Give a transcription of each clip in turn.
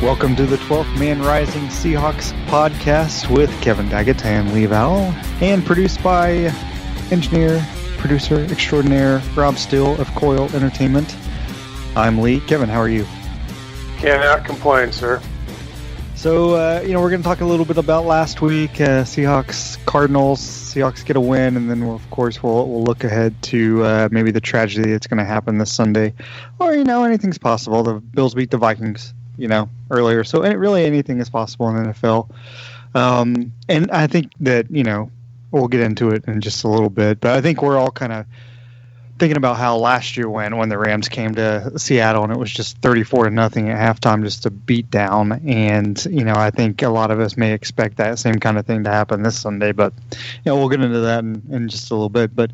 Welcome to the 12th Man Rising Seahawks podcast with Kevin Daggett and Lee Vowell, and produced by engineer, producer extraordinaire Rob Steele of Coil Entertainment. I'm Lee. Kevin, how are you? Cannot complain, sir. So, we're going to talk a little bit about last week, Seahawks, Cardinals. Seahawks get a win, and then, we'll look ahead to maybe the tragedy that's going to happen this Sunday. Or, anything's possible. The Bills beat the Vikings, earlier. So, really anything is possible in the NFL. And I think that, we'll get into it in just a little bit. But I think we're all kind of thinking about how last year went when the Rams came to Seattle and it was just 34-0 at halftime, just a beat down. And, I think a lot of us may expect that same kind of thing to happen this Sunday, but, we'll get into that in just a little bit. But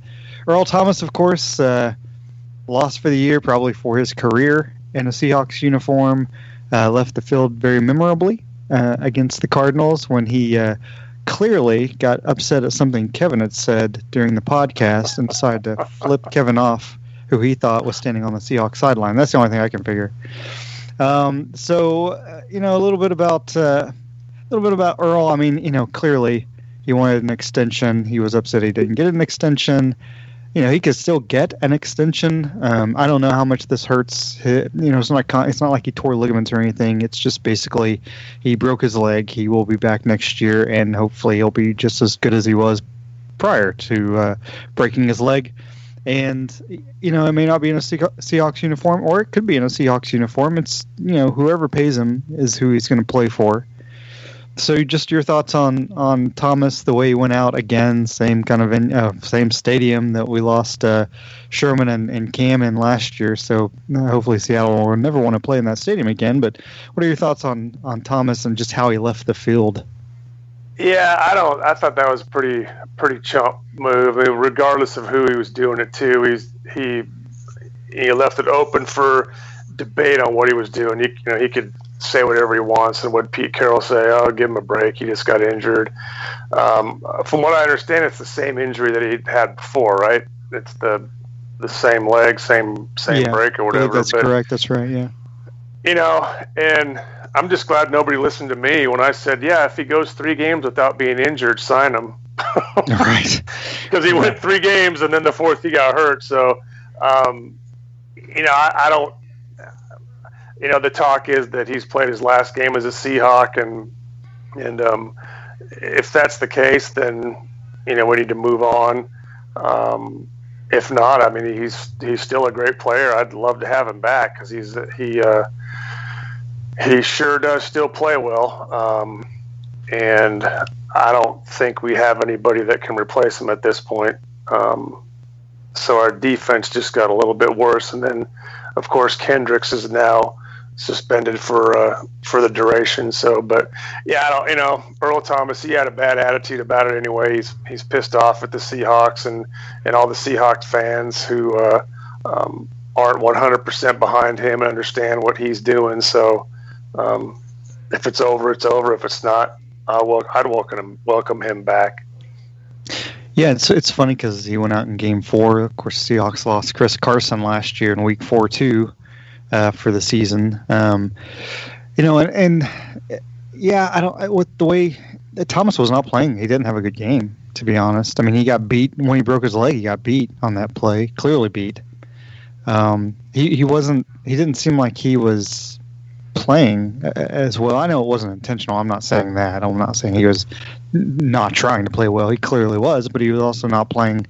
Earl-Thomas, of course, lost for the year, probably for his career in a Seahawks uniform, left the field very memorably against the Cardinals when he clearly got upset at something Kevin had said during the podcast and decided to flip Kevin off, who he thought was standing on the Seahawks sideline. That's the only thing I can figure. A little bit about Earl. I mean, clearly he wanted an extension. He was upset he didn't get an extension. He could still get an extension. I don't know how much this hurts. It's not like he tore ligaments or anything. It's just basically he broke his leg. He will be back next year, and hopefully he'll be just as good as he was prior to breaking his leg. And, it may not be in a Seahawks uniform, or it could be in a Seahawks uniform. It's, whoever pays him is who he's going to play for. So just your thoughts on Thomas, the way he went out again, same kind of same stadium that we lost Sherman and Cam in last year. So hopefully Seattle will never want to play in that stadium again. But what are your thoughts on Thomas and just how he left the field? Yeah, I thought that was a pretty chump move. I mean, regardless of who he was doing it to, he left it open for debate on what he was doing. He could say whatever he wants, and what Pete Carroll say, oh, give him a break, he just got injured. From what I understand, it's the same injury that he had before, right? It's the same leg, same break or whatever. That's correct. That's right, yeah. And I'm just glad nobody listened to me when I said, yeah, if he goes 3 games without being injured, sign him. Right. Because he went 3 games and then the 4th he got hurt. So, I don't. The talk is that he's played his last game as a Seahawk, and if that's the case, then we need to move on. If not, I mean, he's still a great player. I'd love to have him back because he sure does still play well, and I don't think we have anybody that can replace him at this point. So our defense just got a little bit worse, and then of course Kendricks is now suspended for the duration. So, but yeah, Earl-Thomas, he had a bad attitude about it anyway. He's pissed off at the Seahawks and all the Seahawks fans who aren't 100% behind him and understand what he's doing. So, if it's over, it's over. If it's not, I'd welcome him back. Yeah, it's funny because he went out in Game 4. Of course, Seahawks lost Chris Carson last year in Week 4 too. For the season, I don't. With the way Thomas was not playing, he didn't have a good game, to be honest. I mean, he got beat when he broke his leg. He got beat on that play, clearly beat. He wasn't. He didn't seem like he was playing as well. I know it wasn't intentional. I'm not saying that. I'm not saying he was not trying to play well. He clearly was, but he was also not playing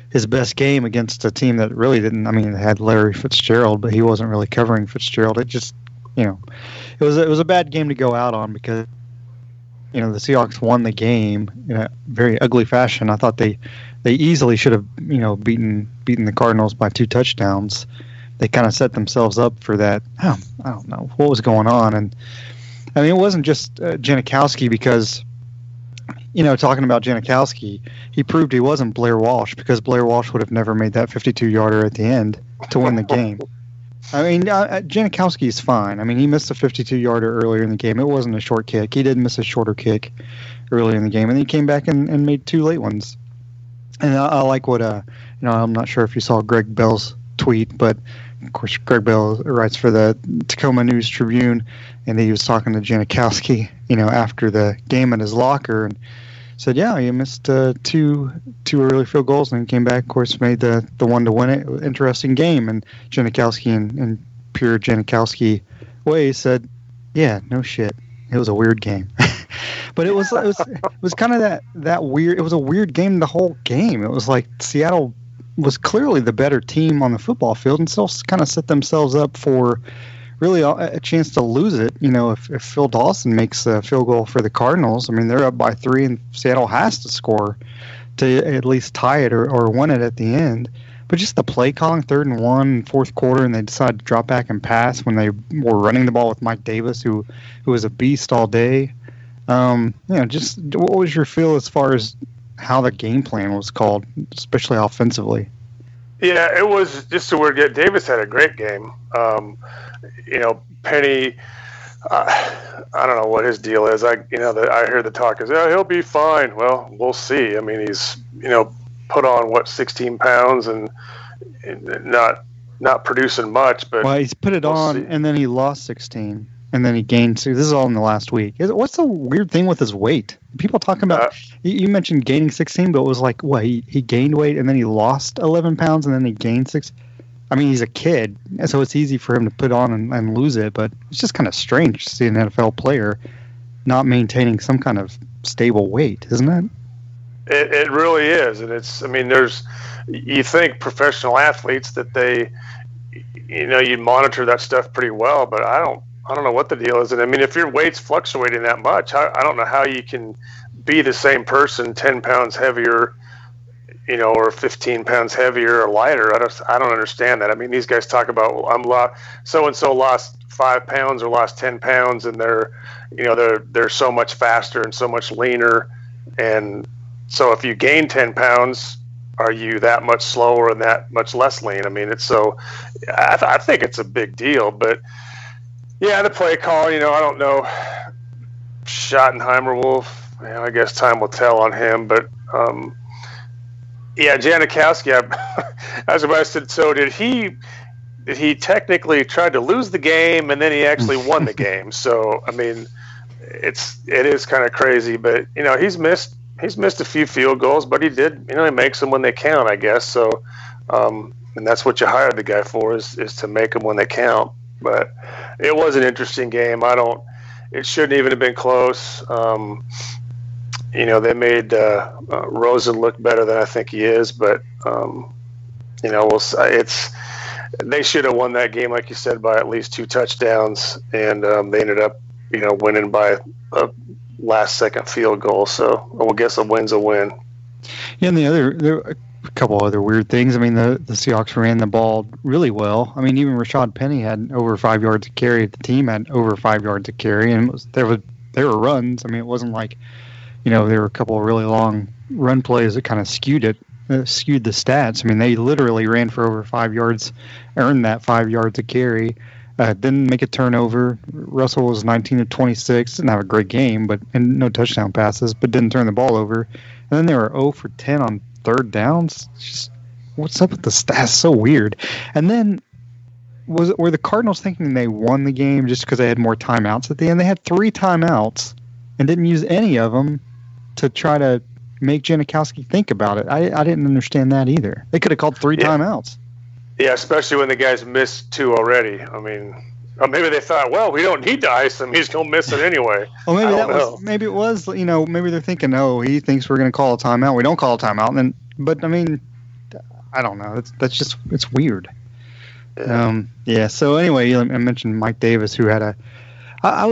his best game against a team that really didn't. I mean, it had Larry Fitzgerald, but he wasn't really covering Fitzgerald. It just, it was a bad game to go out on because, the Seahawks won the game in a very ugly fashion. I thought they easily should have, beaten the Cardinals by 2 touchdowns. They kind of set themselves up for that. I don't know what was going on, and I mean, it wasn't just Janikowski because. Talking about Janikowski, he proved he wasn't Blair Walsh because Blair Walsh would have never made that 52-yarder at the end to win the game. I mean, Janikowski is fine. I mean, he missed a 52-yarder earlier in the game. It wasn't a short kick. He did miss a shorter kick earlier in the game, and he came back and made 2 late ones. And I like what, I'm not sure if you saw Greg Bell's tweet, but of course Greg Bell writes for the Tacoma News Tribune, and he was talking to Janikowski, after the game in his locker, and said, yeah, you missed two early field goals, and then came back, of course, made the one to win it. Interesting game. And Janikowski, in pure Janikowski way, said, yeah, no shit, it was a weird game. But it was kind of that weird. It was a weird game the whole game. It was like Seattle was clearly the better team on the football field, and still kind of set themselves up for really a chance to lose it. If Phil Dawson makes a field goal for the Cardinals, I mean, they're up by 3, and Seattle has to score to at least tie it or win it at the end. But just the play calling, 3rd and 1, fourth quarter, and they decided to drop back and pass when they were running the ball with Mike Davis, who was a beast all day. Just what was your feel as far as how the game plan was called, especially offensively? Yeah, it was just a weird game. Davis had a great game. Penny, I don't know what his deal is. I hear the talk is, he'll be fine. Well, we'll see. I mean, he's, put on 16 pounds and not producing much, but he's put it on see. And then he lost 16 and then he gained 2. This is all in the last week. What's the weird thing with his weight? People talking about, you mentioned gaining 16, but it was like, he gained weight and then he lost 11 pounds and then he gained 6. I mean, he's a kid, so it's easy for him to put on and lose it, but it's just kind of strange to see an NFL player not maintaining some kind of stable weight, isn't it? It really is. And you think professional athletes that they, you monitor that stuff pretty well, but I don't know what the deal is. And I mean, if your weight's fluctuating that much, I don't know how you can be the same person 10 pounds heavier, or 15 pounds heavier or lighter. I don't understand that. I mean, these guys talk about, so-and-so lost 5 pounds or lost 10 pounds, and they're so much faster and so much leaner. And so if you gain 10 pounds, are you that much slower and that much less lean? I mean, I think it's a big deal, but yeah, the play call, I don't know. Schottenheimer I guess time will tell on him, but, yeah, Janikowski, I was about to say, so did he technically tried to lose the game and then he actually won the game? So, I mean, it is kind of crazy, but, he's missed a few field goals, but he did, he makes them when they count, I guess. So, and that's what you hired the guy for is to make them when they count. But it was an interesting game. It shouldn't even have been close. They made Rosen look better than I think he is, but they should have won that game, like you said, by at least 2 touchdowns, and they ended up, winning by a last-second field goal. So I guess a win's a win. Yeah, and there were a couple other weird things. I mean, the Seahawks ran the ball really well. I mean, even Rashad Penny had over 5 yards to carry. The team had over 5 yards to carry, and there were runs. I mean, it wasn't like, there were a couple of really long run plays that kind of skewed the stats. I mean, they literally ran for over 5 yards, earned that 5 yards to carry. Didn't make a turnover. Russell was 19 of 26. Didn't have a great game, and no touchdown passes, but didn't turn the ball over. And then they were 0 for 10 on 3rd downs. Just, what's up with the stats? So weird. And then were the Cardinals thinking they won the game just because they had more timeouts at the end? They had 3 timeouts and didn't use any of them to try to make Janikowski think about it. I didn't understand that either. They could have called 3 timeouts. Yeah, especially when the guys missed 2 already. I mean, maybe they thought, well, we don't need to ice him. He's going to miss it anyway. Well, maybe it was, maybe they're thinking, he thinks we're going to call a timeout. We don't call a timeout. But I mean, I don't know. It's weird. Yeah. So anyway, I mentioned Mike Davis, who had I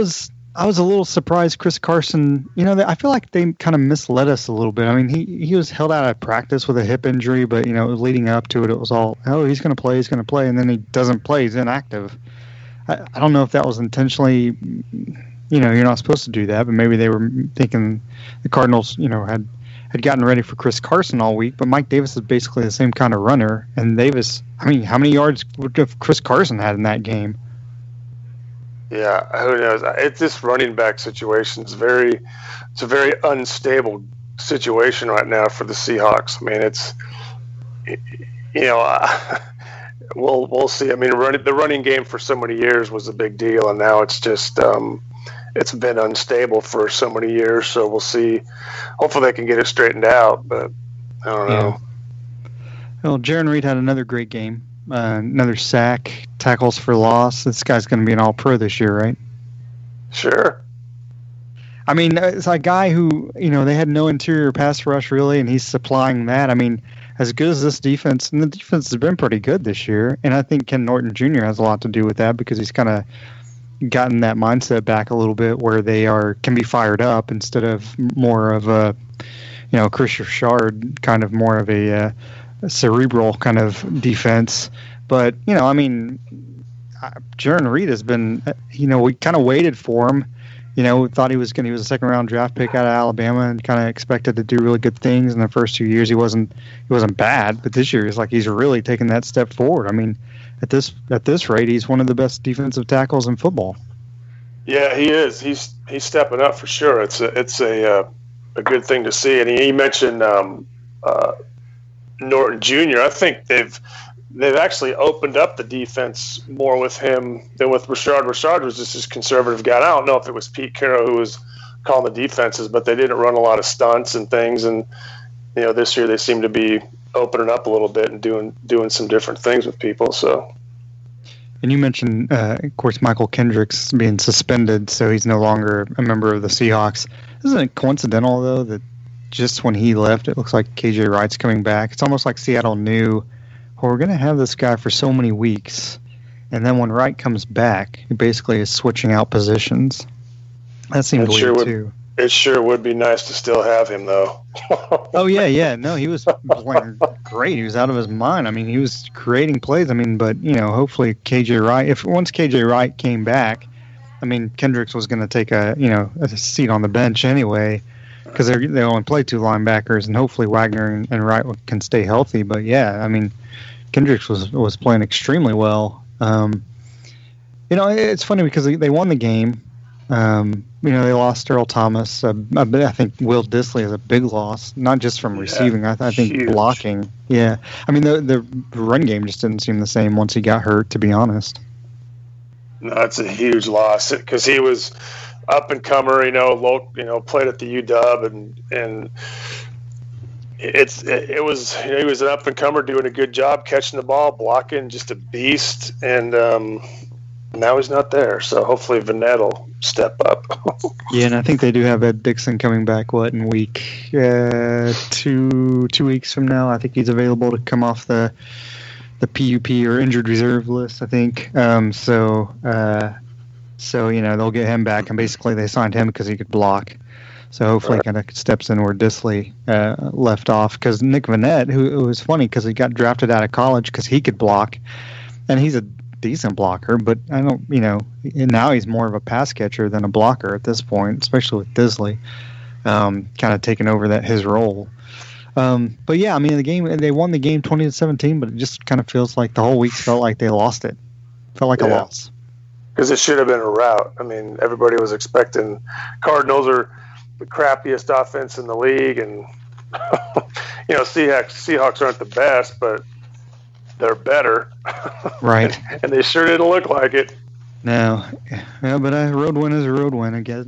was a little surprised Chris Carson, I feel like they kind of misled us a little bit. I mean, he was held out of practice with a hip injury, but, leading up to it was all, he's going to play, and then he doesn't play. He's inactive. I don't know if that was intentionally, you're not supposed to do that, but maybe they were thinking the Cardinals, had gotten ready for Chris Carson all week, but Mike Davis is basically the same kind of runner. And Davis, I mean, how many yards would have Chris Carson had in that game? Yeah, who knows? It's this running back situation. It's a very unstable situation right now for the Seahawks. I mean, we'll see. I mean, the running game for so many years was a big deal, and now it's just it's been unstable for so many years. So we'll see. Hopefully, they can get it straightened out. But I don't know. Well, Jaron Reed had another great game. Another sack, tackles for loss. This guy's going to be an All-Pro this year, right? Sure. I mean, it's a guy who, they had no interior pass rush really, and he's supplying that. I mean, as good as this defense, and the defense has been pretty good this year, and I think Ken Norton Jr. has a lot to do with that because he's kind of gotten that mindset back a little bit where they can be fired up instead of more of a, Chris Richard, kind of more of a cerebral kind of defense. But, Jaron Reed has been, we kind of waited for him. We thought he was a second round draft pick out of Alabama and kind of expected to do really good things in the first 2 years. He wasn't bad, but this year he's really taken that step forward. I mean, at this rate, he's one of the best defensive tackles in football. Yeah, he is. He's stepping up for sure. It's a good thing to see. And he mentioned Norton Jr. I think they've actually opened up the defense more with him than with Richard. Richard was just this conservative guy. I don't know if it was Pete Carroll who was calling the defenses, but they didn't run a lot of stunts and things. And this year they seem to be opening up a little bit and doing some different things with people. So. And you mentioned, of course, Michael Kendricks being suspended, so he's no longer a member of the Seahawks. Isn't it coincidental though that just when he left, it looks like KJ Wright's coming back? It's almost like Seattle knew, we're going to have this guy for so many weeks, and then when Wright comes back, he basically is switching out positions. That seemed weird too. It sure would be nice to still have him, though. Oh yeah. No, he was playing great. He was out of his mind. I mean, he was creating plays. I mean, but hopefully KJ Wright. Once KJ Wright came back, I mean, Kendricks was going to take a seat on the bench anyway, because they only play two linebackers, and hopefully Wagner and Wright can stay healthy. But yeah, I mean, Kendricks was playing extremely well. It's funny because they won the game. They lost Earl-Thomas. I think Will Dissly is a big loss, not just from receiving. I think huge. Blocking. Yeah, I mean the run game just didn't seem the same once he got hurt. To be honest. No, it's a huge loss because he was up and comer. Played at the UW and he was an up and comer doing a good job catching the ball, blocking, just a beast. And now he's not there, so hopefully Vanette will step up. Yeah, and I think they do have Ed Dixon coming back, in week 2 weeks from now. I think he's available to come off the PUP or injured reserve list, I think. So they'll get him back, and basically they signed him because he could block. So hopefully he kind of steps in where Dissly left off. Because Nick Vanette, who was funny because he got drafted out of college because he could block, and he's a decent blocker, but I don't, now he's more of a pass catcher than a blocker at this point, especially with Dissly kind of taking over his role. But yeah, I mean, they won the game 20-17, but it just kind of feels like the whole week felt like they lost it. Felt like a loss. Because it should have been a rout. I mean, everybody was expecting Cardinals are the crappiest offense in the league, and Seahawks aren't the best, but they're better. Right. And they sure didn't look like it. No. Yeah, but a road win is a road win, I guess.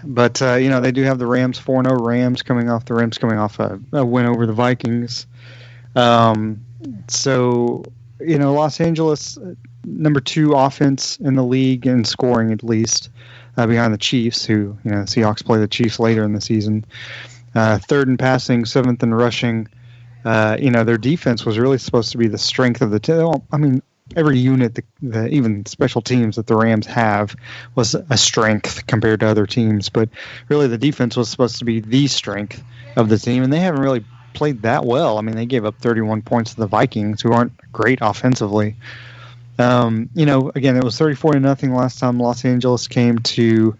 But, they do have the Rams, 4-0 Rams coming off a win over the Vikings. So, Los Angeles, number 2 offense in the league in scoring at least, behind the Chiefs, who, the Seahawks play the Chiefs later in the season. 3rd in passing, 7th in rushing. Their defense was really supposed to be the strength of the team. I mean, every unit, even special teams that the Rams have, was a strength compared to other teams. But really, the defense was supposed to be the strength of the team, and they haven't really played that well. I mean, they gave up 31 points to the Vikings, who aren't great offensively. Again, it was 34-0 last time Los Angeles came to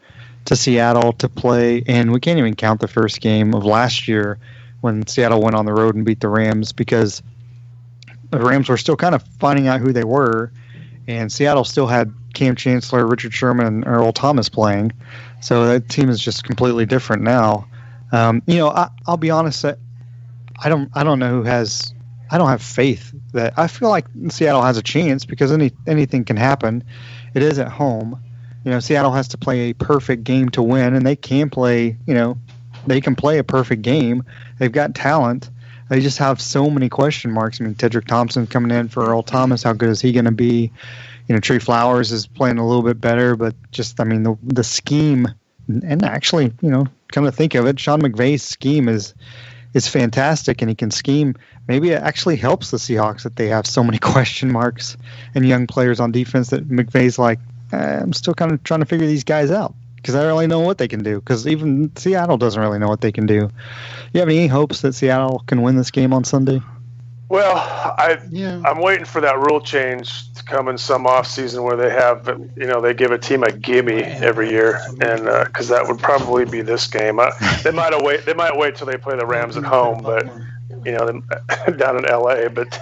Seattle to play, and we can't even count the first game of last year when Seattle went on the road and beat the Rams, because the Rams were still kind of finding out who they were, and Seattle still had Cam Chancellor, Richard Sherman, and Earl-Thomas playing. So that team is just completely different now. I'll be honest, I don't know who has I don't have faith that I feel like Seattle has a chance because anything can happen. It is at home. Seattle has to play a perfect game to win, and they can play. They can play a perfect game. They've got talent. They just have so many question marks. I mean, Kendrick Thompson coming in for Earl-Thomas. How good is he going to be? Trey Flowers is playing a little bit better, but just, I mean, the scheme, and actually, come to think of it, Sean McVay's scheme is fantastic, and he can scheme. Maybe it actually helps the Seahawks that they have so many question marks and young players on defense that McVay's like, I'm still kind of trying to figure these guys out because I don't really know what they can do, because even Seattle doesn't really know what they can do. You have any hopes that Seattle can win this game on Sunday? Well, I'm waiting for that rule change to come in some offseason where they have, they give a team a gimme every year, and because that would probably be this game. They might wait till they play the Rams at home, but down in LA. But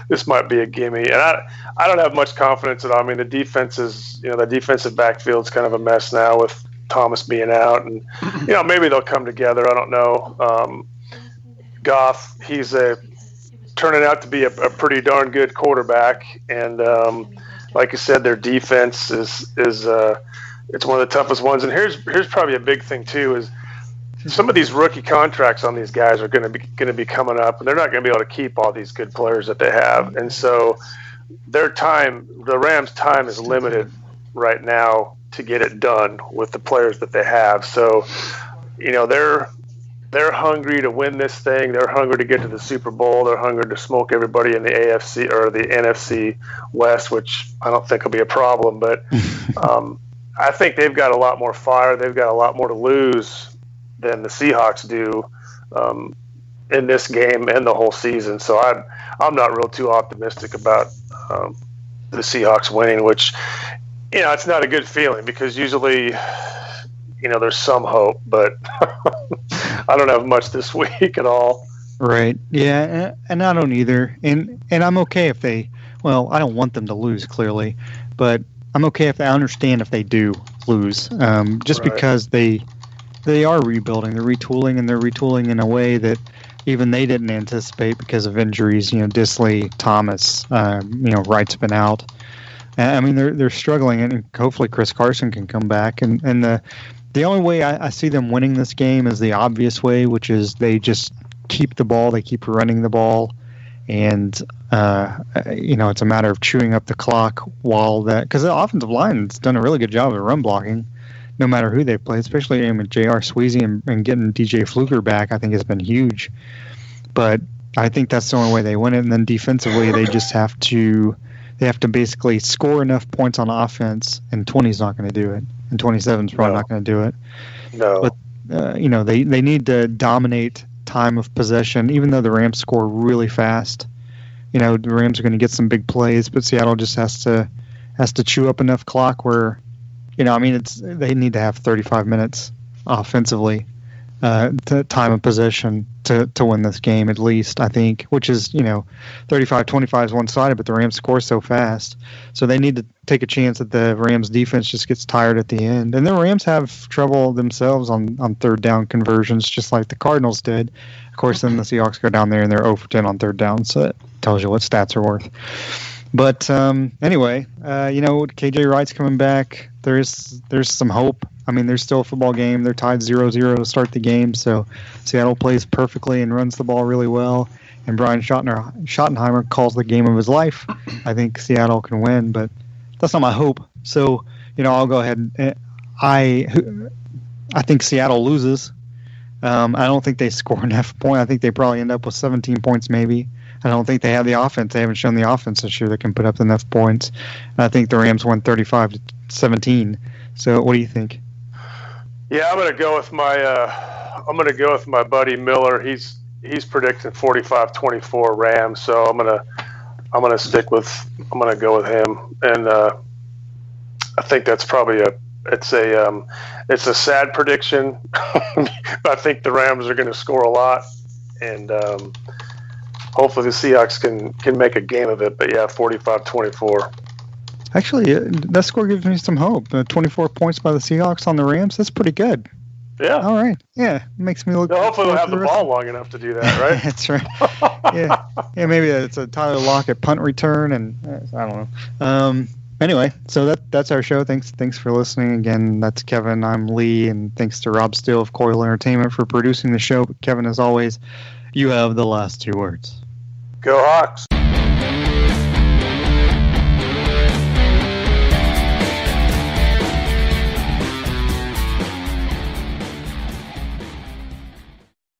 this might be a gimme, and I don't have much confidence at all. I mean, the defense is, the defensive backfield's kind of a mess now with Thomas being out, and maybe they'll come together. I don't know. Goff, he's turning out to be a pretty darn good quarterback, and like you said, their defense is it's one of the toughest ones. And here's probably a big thing too, is some of these rookie contracts on these guys are going to be coming up, and they're not going to be able to keep all these good players that they have, and so the Rams' time is limited right now to get it done with the players that they have. So they're hungry to win this thing. They're hungry to get to the Super Bowl. They're hungry to smoke everybody in the AFC or the NFC West, which I don't think will be a problem. But I think they've got a lot more fire. They've got a lot more to lose than the Seahawks do in this game and the whole season. So I'm not real too optimistic about the Seahawks winning, which, it's not a good feeling because usually – there's some hope, but I don't have much this week at all. Right. Yeah, and I don't either. And I'm okay if they, well, I don't want them to lose, clearly, but I'm okay if I understand if they do lose, just right. Because they are rebuilding, they're retooling, and they're retooling in a way that even they didn't anticipate because of injuries. Disley, Thomas, Wright's been out. I mean, they're struggling, and hopefully Chris Carson can come back. And the only way I see them winning this game is the obvious way, which is they just keep the ball, they keep running the ball, and it's a matter of chewing up the clock while that, because the offensive line's done a really good job of run blocking, no matter who they play, especially with J.R. Sweezy and getting DJ Fluker back. I think has been huge, but I think that's the only way they win it. And then defensively, they just have to. They have to basically score enough points on offense, and 20 is not going to do it, and 27 is probably not going to do it. No. But, they need to dominate time of possession, even though the Rams score really fast. The Rams are going to get some big plays, but Seattle just has to chew up enough clock where, they need to have 35 minutes offensively, to time of possession to win this game at least, I think, which is, 35-25 is one-sided, but the Rams score so fast. So they need to take a chance that the Rams defense just gets tired at the end. And the Rams have trouble themselves on third down conversions, just like the Cardinals did. Of course, then the Seahawks go down there and they're 0 for 10 on third down, so it tells you what stats are worth. But anyway, KJ Wright's coming back. There's some hope. I mean, there's still a football game. They're tied 0-0 to start the game, so Seattle plays perfectly and runs the ball really well. And Brian Schottenheimer calls the game of his life. I think Seattle can win, but that's not my hope. So, I'll go ahead and I think Seattle loses. I don't think they score enough points. I think they probably end up with 17 points maybe. I don't think they have the offense. They haven't shown the offense this year that can put up enough points. And I think the Rams won 35-17. So, what do you think? Yeah, I'm going to go with my buddy Miller. He's predicting 45-24 Rams. So I'm going to go with him, and I think that's probably it's a sad prediction. I think the Rams are going to score a lot, and hopefully the Seahawks can make a game of it. But yeah, 45-24. Actually, that score gives me some hope. 24 points by the Seahawks on the Rams, that's pretty good. Yeah. All right. Yeah. Makes me look. Hopefully we'll have the ball long enough to do that, right? That's right. Yeah. Yeah. Maybe it's a Tyler Lockett punt return, and I don't know. Anyway, so that's our show. Thanks for listening. Again, that's Kevin. I'm Lee, and thanks to Rob Steele of Coil Entertainment for producing the show. But Kevin, as always, you have the last two words. Go Hawks.